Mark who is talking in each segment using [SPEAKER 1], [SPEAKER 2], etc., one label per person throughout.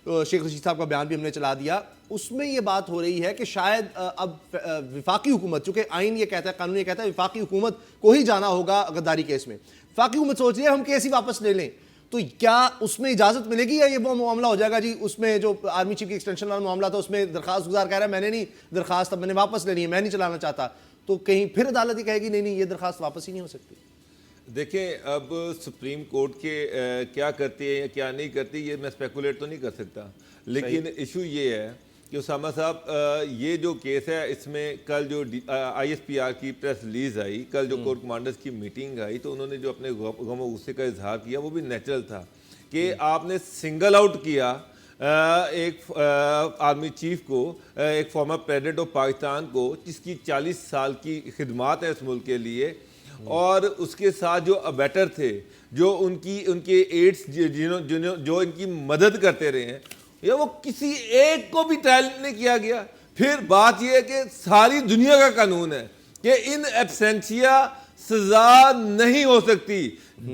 [SPEAKER 1] شیخ رشید صاحب کا بیان بھی ہم نے چلا دیا، اس میں یہ بات ہو رہی ہے کہ شاید اب وفاقی حکومت، چونکہ آئین یہ کہتا ہے، قانون یہ کہتا ہے وفاقی حکومت کو ہی جانا ہوگا غداری کیس میں، وفاقی حکومت سوچ رہی ہے ہم کیس ہی واپس لے لیں، تو کیا اس میں اجازت ملے گی یا یہ وہ معاملہ ہو جائے گا جی اس میں جو آرمی چیف کی ایکسٹینشن والا معاملہ تھا اس میں درخواست گزار کہہ رہا ہے میں نے نہیں درخواست، اب میں نے واپس لینی ہے، میں نہیں چلانا چاہتا، تو کہیں پھر عدالت ہی کہے گی نہیں یہ درخواست واپس ہی نہیں ہو سکتی؟
[SPEAKER 2] دیکھیں اب سپریم کورٹ کے کیا کرتی ہے یا کیا نہیں کرتی یہ میں اسپیکولیٹ تو نہیں کر سکتا، لیکن ایشو یہ ہے کہ اسامہ صاحب یہ جو کیس ہے اس میں کل جو آئی ایس پی آر کی پریس ریلیز آئی، کل جو کورٹ کمانڈرز کی میٹنگ آئی تو انہوں نے جو اپنے غم و غصے کا اظہار کیا وہ بھی نیچرل تھا کہ آپ نے سنگل آؤٹ کیا ایک آرمی چیف کو، ایک فارمر پریزیڈنٹ آف پاکستان کو جس کی 40 سال کی خدمات ہیں اس ملک کے لیے، اور اس کے ساتھ جو ابیٹر تھے جو ان کے ایڈس جو ان کی مدد کرتے رہے ہیں، یا وہ کسی ایک کو بھی ٹرائل نہیں کیا گیا۔ پھر بات یہ ہے کہ ساری دنیا کا قانون ہے کہ ان ایبسینشیا سزا نہیں ہو سکتی،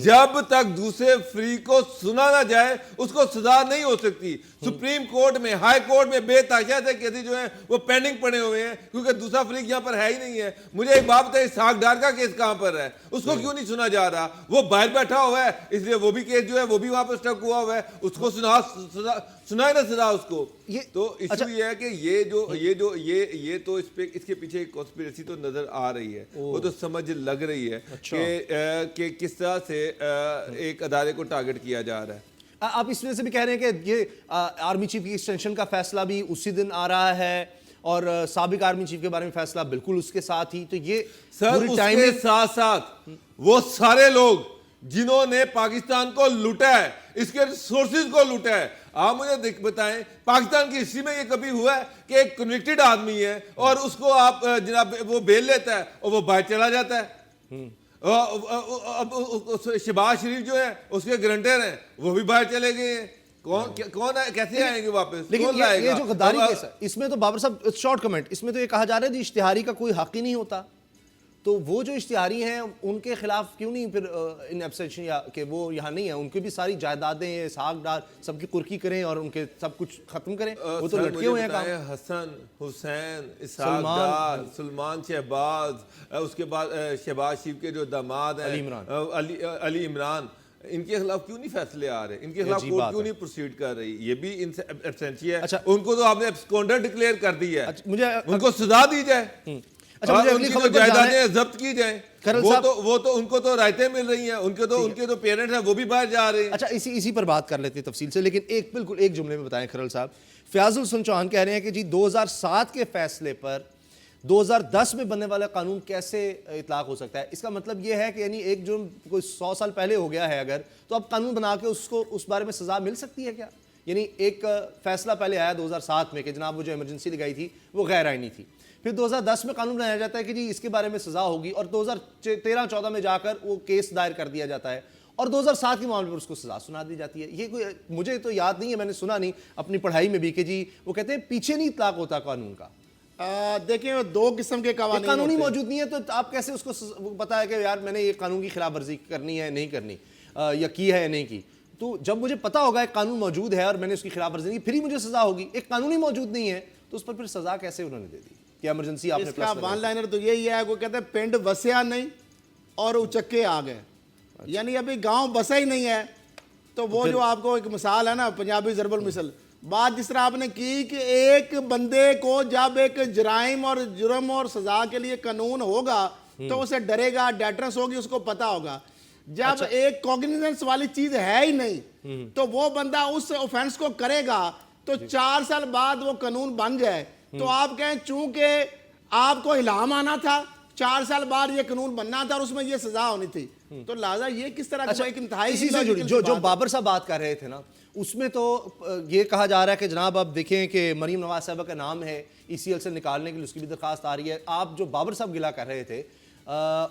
[SPEAKER 2] جب تک دوسرے فریق کو سنا نہ جائے اس کو سزا نہیں ہو سکتی۔ سپریم کورٹ میں، ہائی کورٹ میں بے تحاشا کیسز جو ہیں وہ پینڈنگ پڑے ہوئے ہیں کیونکہ دوسرا فریق یہاں پر ہے ہی نہیں ہے۔ مجھے ایک بات بتائیے، اسحاق ڈار کا کیس کہاں پر ہے؟ اس کو کیوں نہیں سنا جا رہا؟ وہ باہر بیٹھا ہوا ہے اس لیے وہ بھی کیس جو ہے وہ بھی وہاں پر اسٹک ہوا ہوا ہے، اس کو سنائے نہ سزا اس کو۔ تو ایشو یہ ہے کہ یہ تو اس کے پیچھے ایک کانسپریسی تو نظر آ رہی ہے، وہ تو سمجھ لگ رہی ہے کہ کس طرح سے ایک ادارے کو ٹارگٹ کیا جا رہا ہے۔
[SPEAKER 1] آپ اس وجہ سے بھی کہہ رہے ہیں کہ یہ آرمی چیف کی ایکسٹینشن کا فیصلہ بھی اسی دن آ رہا ہے اور سابق آرمی چیف کے بارے میں فیصلہ بالکل اس کے ساتھ ہی، تو یہ
[SPEAKER 2] سر اس کے ساتھ ساتھ وہ سارے لوگ جنہوں نے پاکستان کو لوٹا ہے، اس کے ریسورسز کو لوٹا ہے، آپ مجھے بتائیں پاکستان کی ہسٹری میں یہ کبھی ہوا ہے کہ ایک کنوکٹڈ آدمی ہے اور اس کو آپ جناب وہ بیل لیتا ہے اور وہ باہر چلا جاتا ہے؟ شہباز شریف جو ہے اس کے گرنٹر ہیں وہ بھی باہر چلے گئے ہیں، کون کیسے آئیں گے واپس؟
[SPEAKER 1] لیکن یہ جو غداری کیس ہے اس میں تو بابر صاحب شارٹ کمنٹ، اس میں تو یہ کہا جا رہا ہے کہ اشتہاری کا کوئی حق ہی نہیں ہوتا، تو وہ جو اشتہاری ہیں ان کے خلاف کیوں نہیں پھر ان ایبسینشن یا کہ وہ یہاں نہیں ہیں، ان کی بھی ساری جائیدادیں اسحاق ڈار سب کی قرکی کریں اور ان کے سب کچھ ختم کریں، وہ تو لٹکے ہوئے ہیں کام۔
[SPEAKER 2] حسن حسین، اسحاق ڈار، سلمان شہباز، اس کے بعد شہباز شریف کے جو داماد ہیں علی عمران، ان کے خلاف کیوں نہیں فیصلے آ رہے؟ ان کے خلاف کورٹ کیوں نہیں پروسیڈ کر رہی؟ یہ بھی ان سے ایبسینشیا ہے۔ ان کو تو آپ نے ایبسکونڈر ڈکلیئر کر دی ہے، ان کو سزا دی جائے، جائیدادیں ضبط کی جائیں، وہ تو ان کو تو رعایتیں مل رہی ہیں، ان کے تو پیرنٹس ہیں وہ بھی باہر جا رہے ہیں۔
[SPEAKER 1] اچھا اسی پر بات کر لیتے ہیں تفصیل سے، لیکن بالکل ایک جملے میں بتائیں کھرل صاحب، فیاض الحسن چوہان کہہ رہے ہیں کہ جی 2007 کے فیصلے پر 2010 میں بننے والا قانون کیسے اطلاق ہو سکتا ہے؟ اس کا مطلب یہ ہے کہ یعنی ایک جرم کوئی 100 سال پہلے ہو گیا ہے اگر، تو اب قانون بنا کے اس کو اس بارے میں سزا مل سکتی ہے کیا؟ یعنی ایک فیصلہ پہلے آیا 2007 میں کہ جناب وہ جو ایمرجنسی لگائی تھی وہ غیر آئینی تھی، پھر 2010 میں قانون بنایا جاتا ہے کہ جی اس کے بارے میں سزا ہوگی، اور 2013-14 میں جا کر وہ کیس دائر کر دیا جاتا ہے اور 2007 کے معاملے پر اس کو سزا سنا دی جاتی ہے۔ یہ کوئی مجھے تو یاد نہیں ہے، میں نے سنا نہیں اپنی پڑھائی میں بھی کہ جی وہ کہتے ہیں پیچھے نہیں اطلاق ہوتا قانون کا۔
[SPEAKER 3] دیکھیں دو قسم کے
[SPEAKER 1] قانونی موجود نہیں ہے، تو آپ کیسے اس کو پتا ہے کہ یار میں نے یہ قانون کی خلاف ورزی کرنی ہے نہیں کرنی، یا کی ہے یا نہیں کی؟ تو جب مجھے پتا ہوگا ایک قانون موجود ہے اور میں نے اس کی خلاف ورزی نہیں کی پھر ہی مجھے سزا ہوگی۔ ایک قانونی موجود نہیں ہے تو اس پر پھر سزا کیسے انہوں نے دے دی کہ ایمرجنسی آپ نے؟
[SPEAKER 3] اس کا ون لائنر تو یہی ہے، وہ کہتے ہیں پنڈ وسیا نہیں اور اچکے آ گئے، یعنی ابھی گاؤں بسا ہی نہیں ہے۔ تو وہ جو آپ کو ایک مثال ہے نا پنجابی ضرب المثل، بات جس طرح آپ نے کی کہ ایک بندے کو جب ایک جرائم اور جرم اور سزا کے لیے قانون ہوگا تو اسے ڈرے گا، ڈیٹرنس ہوگی، اس کو پتا ہوگا۔ جب ایک کوگنیزنس والی چیز ہے ہی نہیں تو وہ بندہ اس اوفینس کو کرے گا، تو 4 سال بعد وہ قانون بن جائے تو آپ کہیں چونکہ آپ کو الہام آنا تھا، 4 سال بعد یہ قانون بننا تھا اور اس میں یہ سزا ہونی تھی، تو لہٰذا یہ کس طرح کا ایک انتہائی
[SPEAKER 1] جو بابر صاحب بات کر رہے تھے نا، اس میں تو یہ کہا جا رہا ہے کہ جناب آپ دیکھیں کہ مریم نواز صاحبہ کا نام ہے ECL سے نکالنے کے لیے، اس کی بھی درخواست آ رہی ہے۔ آپ جو بابر صاحب گلہ کر رہے تھے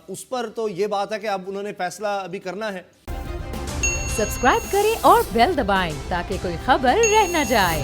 [SPEAKER 1] اس پر تو یہ بات ہے کہ اب انہوں نے فیصلہ ابھی کرنا ہے۔
[SPEAKER 4] سبسکرائب کریں اور بیل دبائیں تاکہ کوئی خبر رہ نہ جائے۔